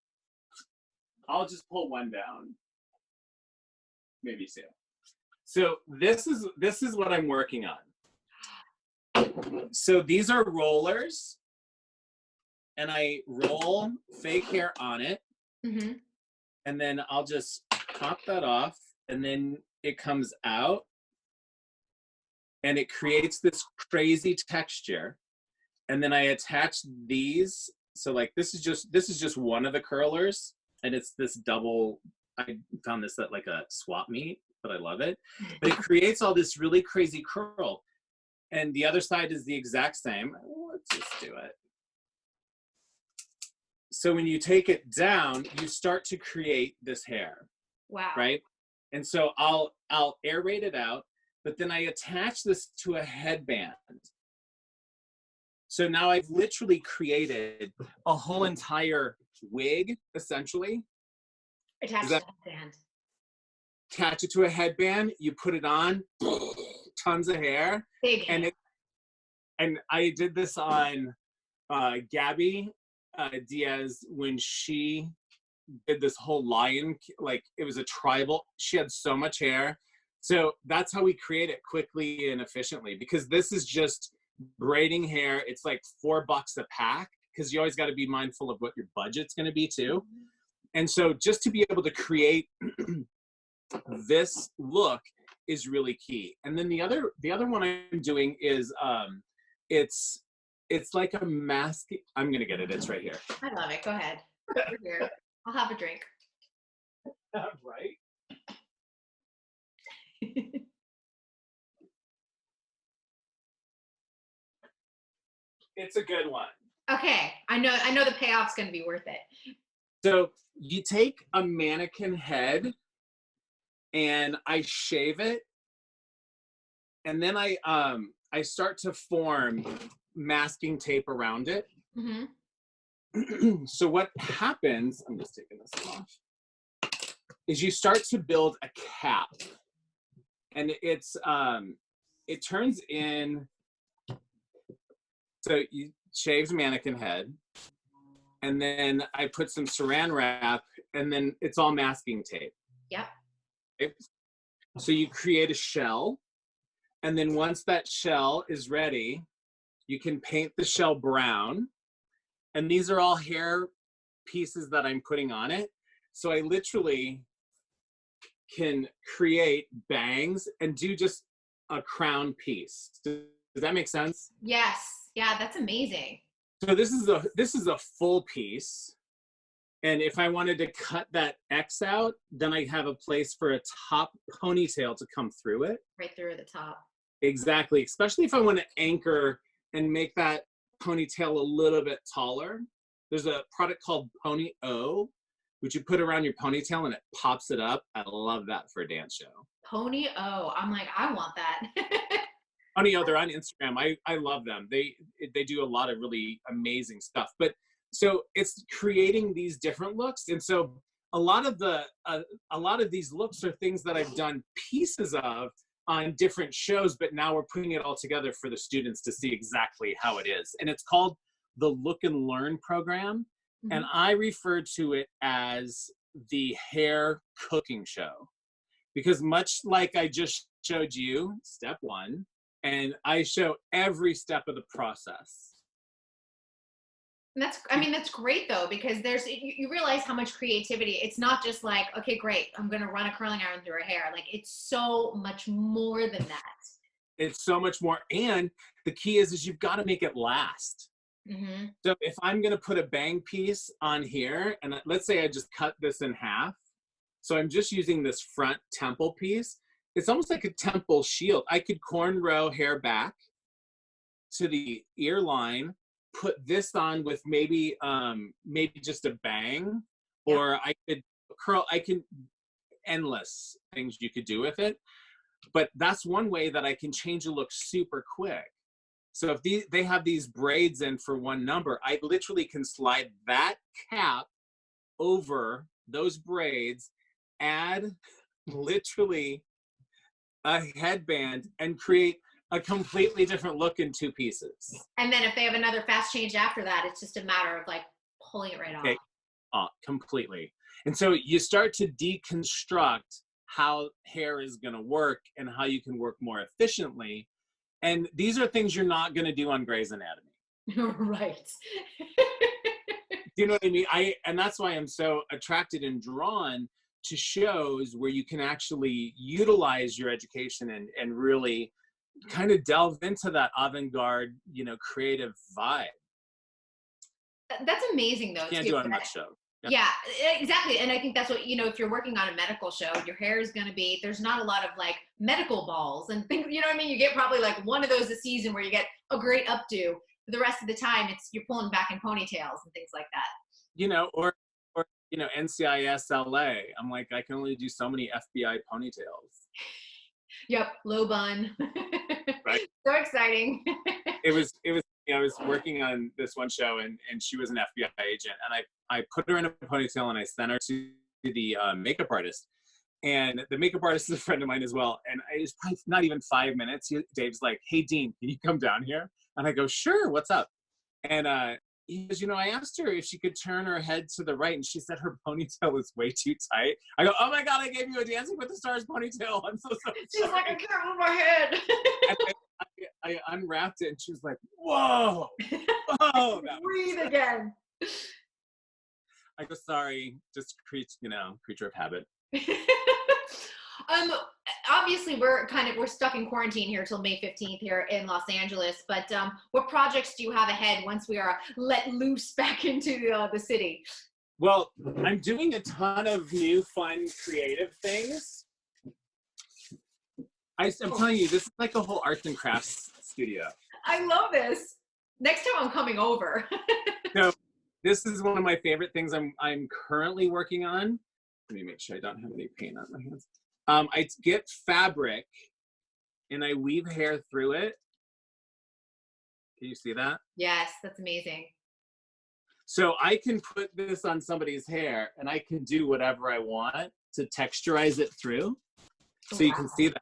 I'll just pull one down. Maybe two. So this is what I'm working on. So these are rollers. and I roll fake hair on it. Mm-hmm. And then I'll just pop that off, and then it comes out, and it creates this crazy texture. And then I attach these. So like this is just one of the curlers, and it's this double. I found this at like a swap meet, but I love it. But it creates all this really crazy curl. And the other side is the exact same. Let's just do it. So when you take it down, you start to create this hair. Wow. Right? And so I'll aerate it out, but then I attach this to a headband. So now I've literally created a whole entire wig, essentially. Attach it to a headband. Attach it to a headband, you put it on, tons of hair. Big hair. And I did this on Gabby Diaz when she did this whole lion, like it was a tribal. She had so much hair. So that's how we create it quickly and efficiently, because this is just braiding hair. It's like $4 a pack, because you always got to be mindful of what your budget's going to be too. And so just to be able to create this look is really key. And then the other one I'm doing is it's like a mask. I'm gonna get it. It's right here. I love it. Go ahead. Over here. I'll have a drink. Right. It's a good one. Okay, I know the payoff's gonna be worth it. So you take a mannequin head and I shave it, and then I start to form masking tape around it. Mm-hmm. So what happens, I'm just taking this off, is you start to build a cap, and it turns in, so you shave the mannequin head, and then I put some saran wrap, and then it's all masking tape. Yep. Okay? So you create a shell, and then once that shell is ready, you can paint the shell brown. And these are all hair pieces that I'm putting on it. So I literally can create bangs and do just a crown piece. Does that make sense? Yes. Yeah, that's amazing. So this is a full piece. And if I wanted to cut that X out, then I have a place for a top ponytail to come through it. Right through the top. Exactly. Especially if I want to anchor and make that ponytail a little bit taller. There's a product called Pony O, which you put around your ponytail and it pops it up. I love that for a dance show. Pony O. I'm like, I want that. Pony O, they're on Instagram. I love them. They do a lot of really amazing stuff. But so it's creating these different looks. And so a lot of these looks are things that I've done pieces of on different shows, but now we're putting it all together for the students to see exactly how it is. And it's called the Look and Learn program. Mm-hmm. And I refer to it as the hair cooking show, because much like I just showed you step one, and I show every step of the process. And that's great though, because you realize how much creativity. It's not just like, okay, great, I'm going to run a curling iron through her hair. Like, it's so much more than that. It's so much more. And the key is you've got to make it last. Mm-hmm. So if I'm going to put a bang piece on here, and let's say I just cut this in half. So I'm just using this front temple piece. It's almost like a temple shield. I could cornrow hair back to the ear line, put this on with maybe just a bang, or I could curl. I can endless things you could do with it, but that's one way that I can change a look super quick. So if they have these braids in for one number, I literally can slide that cap over those braids, add literally a headband, and create a completely different look in two pieces. And then if they have another fast change after that, it's just a matter of like pulling it right off. Okay. Completely. And so you start to deconstruct how hair is going to work and how you can work more efficiently. And these are things you're not going to do on Grey's Anatomy. Right. you know what I mean? And that's why I'm so attracted and drawn to shows where you can actually utilize your education and really kind of delve into that avant-garde, you know, creative vibe. That's amazing though. Can't do on much show. Yeah, exactly. And I think that's what, you know, if you're working on a medical show, your hair is going to be, there's not a lot of like medical balls and things, you know what I mean? You get probably like one of those a season where you get a great updo. For the rest of the time, you're pulling back in ponytails and things like that. You know, or you know, NCIS LA. I'm like, I can only do so many FBI ponytails. Yep, low bun. Right. So exciting. It was. You know, I was working on this one show, and she was an FBI agent, and I put her in a ponytail and I sent her to the makeup artist. And the makeup artist is a friend of mine as well. And it was probably not even 5 minutes. Dave's like, "Hey, Dean, can you come down here?" And I go, "Sure, what's up?" And he goes, "You know, I asked her if she could turn her head to the right, and she said her ponytail is way too tight." I go, "Oh my God, I gave you a Dancing with the Stars ponytail. I'm so sorry." She's like, "I can't move my head." I unwrapped it, and she was like, "Whoa, whoa!" Breathe again. I go, "Sorry, just creature of habit." Obviously we're stuck in quarantine here till May 15th here in Los Angeles, but what projects do you have ahead once we are let loose back into the city? Well, I'm doing a ton of new, fun, creative things. I'm telling you, this is like a whole arts and crafts studio. I love this. Next time I'm coming over. So this is one of my favorite things I'm currently working on. Let me make sure I don't have any paint on my hands. I get fabric and I weave hair through it. Can you see that? Yes, that's amazing. So I can put this on somebody's hair and I can do whatever I want to texturize it through. So you can see that.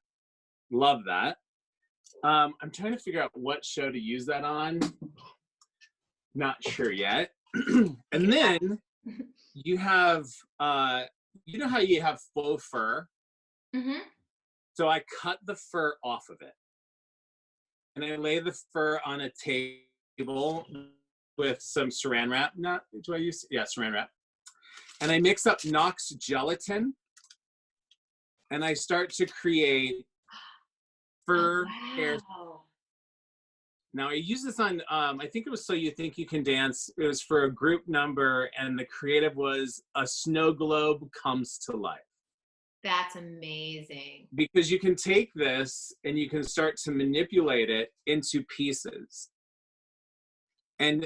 Love that. I'm trying to figure out what show to use that on. Not sure yet. And then you have, you know how you have faux fur? Mm-hmm. So I cut the fur off of it. And I lay the fur on a table with some saran wrap. Saran wrap. And I mix up Knox gelatin. And I start to create fur hair. Now I use this on, I think it was So You Think You Can Dance. It was for a group number, and the creative was a snow globe comes to life. That's amazing. Because you can take this and you can start to manipulate it into pieces. And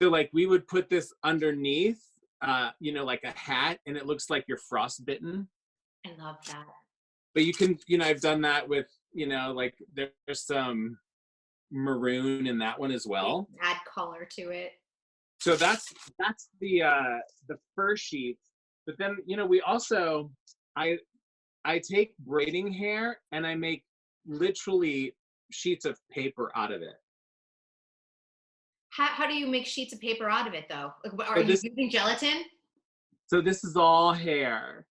so like we would put this underneath, you know, like a hat, and it looks like you're frostbitten. I love that. But you can, you know, I've done that with, you know, like there's some maroon in that one as well. Add color to it. So that's the fur sheets. But then, you know, we also, I take braiding hair and I make literally sheets of paper out of it. How do you make sheets of paper out of it though? Are you using gelatin? So this is all hair.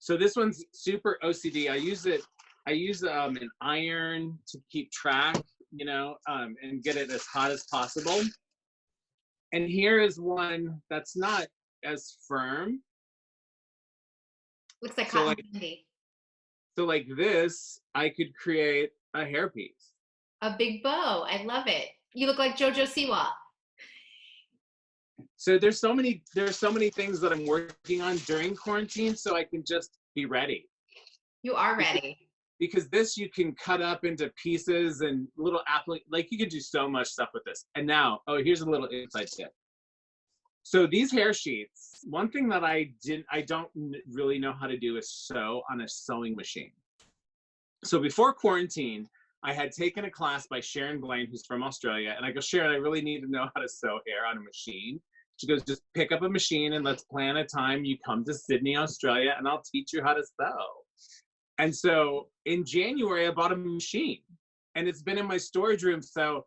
So this one's super OCD. I use an iron to keep track, you know, and get it as hot as possible. And here is one that's not as firm. Looks like cotton candy. So like this, I could create a hairpiece. A big bow. I love it. You look like JoJo Siwa. So there's so many things that I'm working on during quarantine, so I can just be ready. You are ready. Because this you can cut up into pieces and little like you could do so much stuff with this. And now, here's a little inside tip. So these hair sheets, one thing that I don't really know how to do is sew on a sewing machine. So before quarantine, I had taken a class by Sharon Blaine, who's from Australia. And I go, "Sharon, I really need to know how to sew hair on a machine." She goes, "Just pick up a machine and let's plan a time you come to Sydney, Australia, and I'll teach you how to sew." And so in January, I bought a machine and it's been in my storage room. So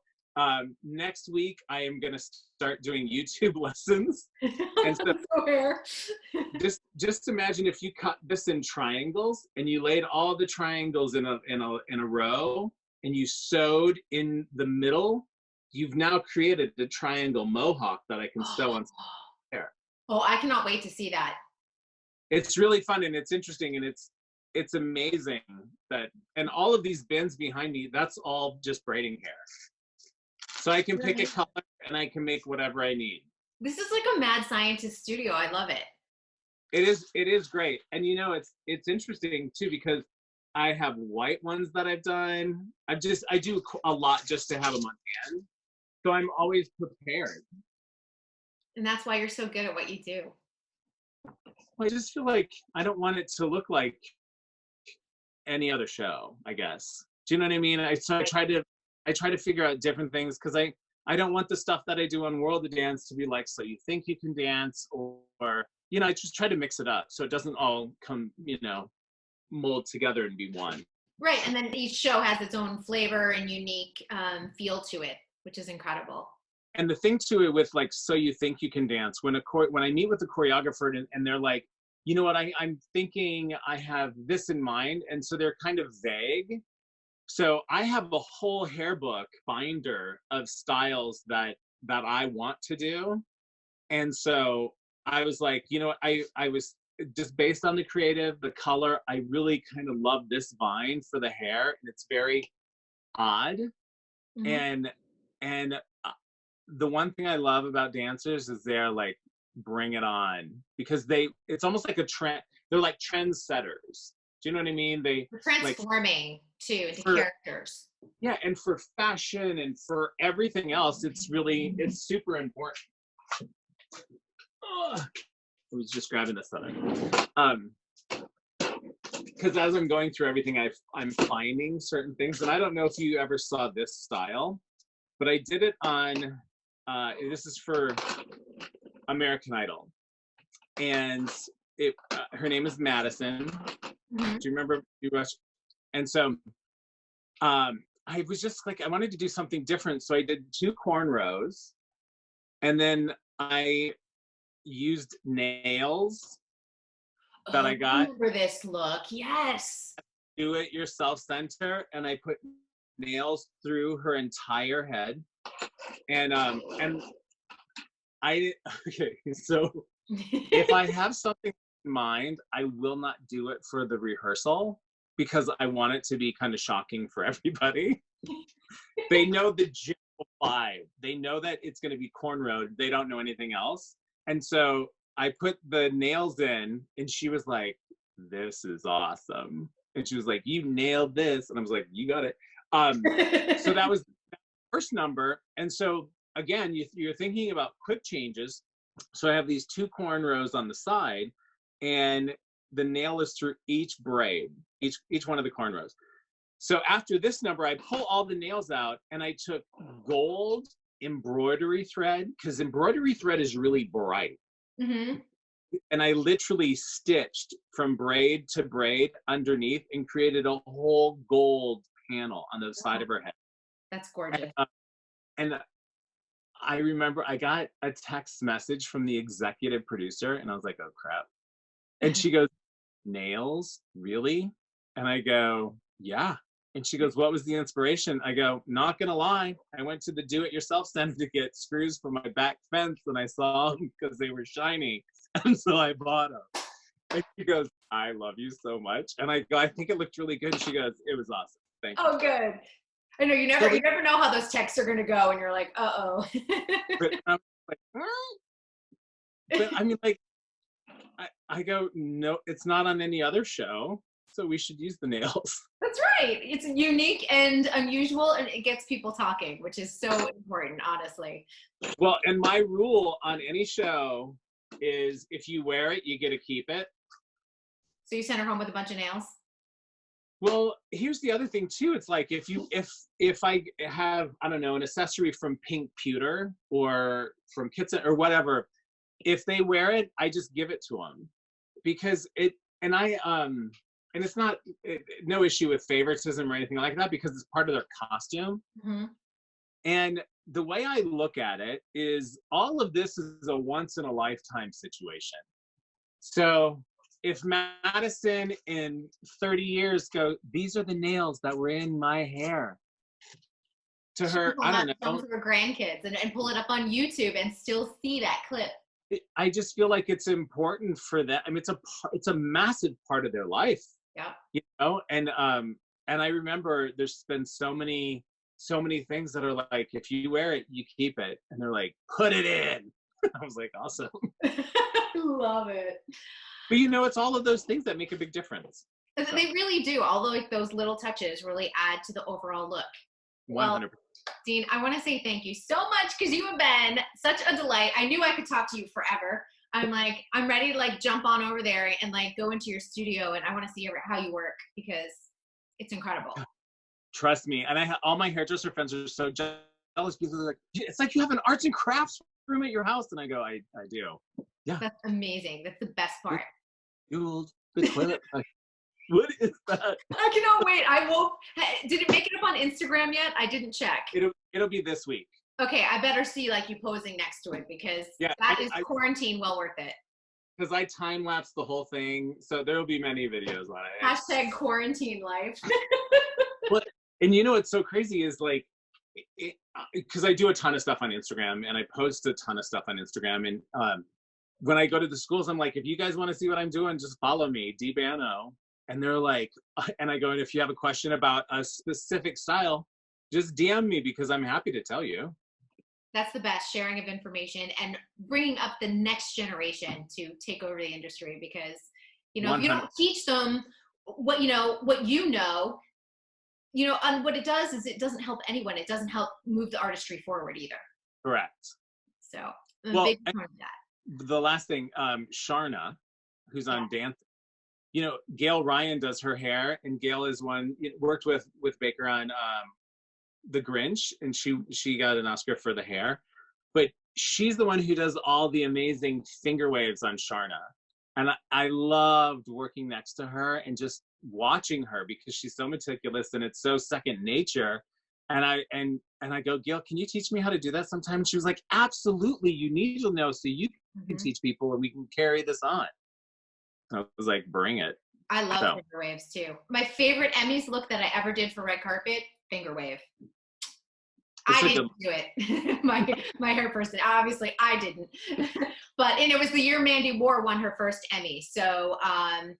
next week, I am going to start doing YouTube lessons. And so just imagine if you cut this in triangles and you laid all the triangles in a row and you sewed in the middle you've now created the triangle mohawk that I can sew on hair. Oh, I cannot wait to see that. It's really fun and it's interesting and it's amazing that, and all of these bins behind me, that's all just braiding hair. So I can pick a color and I can make whatever I need. This is like a mad scientist studio. I love it. It is great. And you know, it's interesting too, because I have white ones that I've done. I do a lot just to have them on hand. So I'm always prepared. And that's why you're so good at what you do. I just feel like I don't want it to look like any other show, I guess. Do you know what I mean? I try to figure out different things because I don't want the stuff that I do on World of Dance to be like, so you think you can dance, or you know, I just try to mix it up so it doesn't all come, you know, mold together and be one. Right, and then each show has its own flavor and unique feel to it, which is incredible. And the thing to it with like, so you think you can dance, when I meet with the choreographer and they're like, you know what, I'm thinking I have this in mind, and so they're kind of vague. So I have a whole hair book binder of styles that I want to do. And so I was like, you know, I was just based on the creative, the color, I really kind of love this vine for the hair, and it's very odd. Mm-hmm. And the one thing I love about dancers is they're like, bring it on, because it's almost like a trend. They're like trendsetters. Do you know what I mean? They're transforming too into characters. Yeah, and for fashion and for everything else, it's super important. I was just grabbing this other. Because as I'm going through everything, I'm finding certain things, and I don't know if you ever saw this style, but I did it on. This is for American Idol, and her name is Madison. Mm-hmm. Do you remember? And so, I was just like, I wanted to do something different, so I did 2 cornrows, and then I used nails that I got for this look. Yes. Do it yourself center, and I put nails through her entire head, and okay, so if I have something in mind, I will not do it for the rehearsal because I want it to be kind of shocking for everybody. They know the general vibe. They know that it's going to be cornrowed. They don't know anything else. And so I put the nails in, and she was like, this is awesome. And she was like, you nailed this. And I was like, you got it. So that was the first number. And so again, you're thinking about quick changes. So I have these 2 cornrows on the side, and the nail is through each braid, each one of the cornrows. So after this number, I pull all the nails out, and I took gold embroidery thread, because embroidery thread is really bright. Mm-hmm. And I literally stitched from braid to braid underneath and created a whole gold panel on the side of her head. That's gorgeous. And I remember I got a text message from the executive producer, and I was like, oh crap. And she goes, nails? Really? And I go, yeah. And she goes, what was the inspiration? I go, not gonna lie, I went to the do-it-yourself center to get screws for my back fence, and I saw them because they were shiny. And so I bought them. And she goes, I love you so much. And I go, I think it looked really good. And she goes, it was awesome. Thank you. Oh, good. I know you never know how those texts are gonna go, and you're like, uh-oh. But I'm like, but I mean, like, I go, no, it's not on any other show, so we should use the nails. That's right. It's unique and unusual, and it gets people talking, which is so important, honestly. Well, and my rule on any show is if you wear it, you get to keep it. So you send her home with a bunch of nails? Well, here's the other thing too. It's like if I have, I don't know, an accessory from Pink Pewter or from Kitson or whatever, if they wear it, I just give it to them, because and it's not no issue with favoritism or anything like that, because it's part of their costume. Mm-hmm. And the way I look at it is all of this is a once in a lifetime situation. So if Madison in 30 years go, these are the nails that were in my hair, to her, I don't know. To her grandkids and pull it up on YouTube and still see that clip. I just feel like it's important for that. I mean, it's a massive part of their life. Yeah. You know, and I remember there's been so many things that are like, if you wear it, you keep it, and they're like, put it in. I was like, awesome. Love it. But you know, it's all of those things that make a big difference. So. They really do. Although like those little touches really add to the overall look. 100%. Well, Dean, I want to say thank you so much because you have been such a delight. I knew I could talk to you forever. I'm ready to like jump on over there and like go into your studio, and I want to see how you work because it's incredible. Trust me. And all my hairdresser friends are so jealous because they're like, it's like you have an arts and crafts room at your house. And I go, I do. Yeah. That's amazing. That's the best part. The toilet. What is that? I cannot wait. Did it make it up on Instagram yet? I didn't check. It'll be this week. Okay, I better see like you posing next to it because that is quarantine well worth it. Because I time lapse the whole thing, so there will be many videos on it. Hashtag quarantine life. But and you know what's so crazy is like, because I do a ton of stuff on Instagram and I post a ton of stuff on Instagram, and when I go to the schools, I'm like, if you guys want to see what I'm doing, just follow me, DBano. And they're like, and I go, and if you have a question about a specific style, just DM me because I'm happy to tell you. That's the best, sharing of information and bringing up the next generation to take over the industry because, you know, if you don't teach them what you know, and what it does is it doesn't help anyone. It doesn't help move the artistry forward either. Correct. So, I'm a big fan of that. The last thing, Sharna, who's on Dance, you know, Gail Ryan does her hair, and Gail is worked with Baker on The Grinch, and she got an Oscar for the hair, but she's the one who does all the amazing finger waves on Sharna, and I loved working next to her and just watching her because she's so meticulous and it's so second nature. And I go, Gail, can you teach me how to do that sometime? She was like, absolutely, you need to know so you can teach people and we can carry this on. I was like, bring it. I love finger waves too. My favorite Emmys look that I ever did for red carpet, finger wave. I didn't do it. my hair person, obviously I didn't. And it was the year Mandy Moore won her first Emmy. So I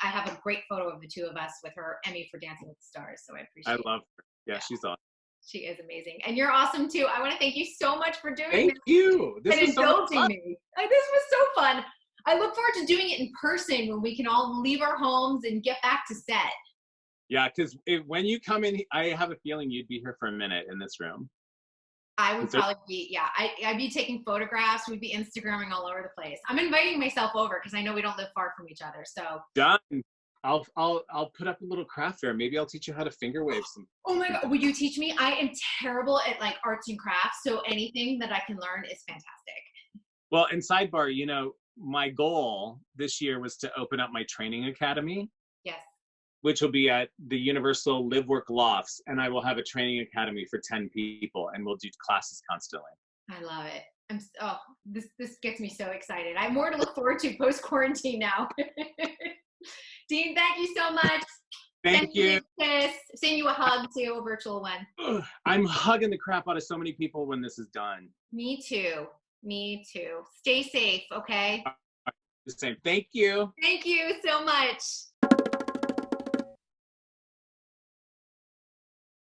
have a great photo of the two of us with her Emmy for Dancing with the Stars. So I appreciate it. I love her. Yeah, she's awesome. She is amazing. And you're awesome too. I want to thank you so much for doing this. Thank you. This was indulging me. This was so fun. I look forward to doing it in person when we can all leave our homes and get back to set. Yeah, because when you come in, I have a feeling you'd be here for a minute in this room. I would probably be, I'd be taking photographs. We'd be Instagramming all over the place. I'm inviting myself over because I know we don't live far from each other. So done. I'll put up a little craft fair. Maybe I'll teach you how to finger wave some. Oh my God, will you teach me? I am terrible at like arts and crafts, so anything that I can learn is fantastic. Well, and sidebar, you know, my goal this year was to open up my training academy. Yes. Which will be at the Universal Live Work Lofts, and I will have a training academy for 10 people, and we'll do classes constantly. I love it. This gets me so excited. I have more to look forward to post quarantine now. Dean, thank you so much. Thank you. Send you a hug too, a virtual one. I'm hugging the crap out of so many people when this is done. Me too. Stay safe, okay? The same. Thank you. Thank you so much.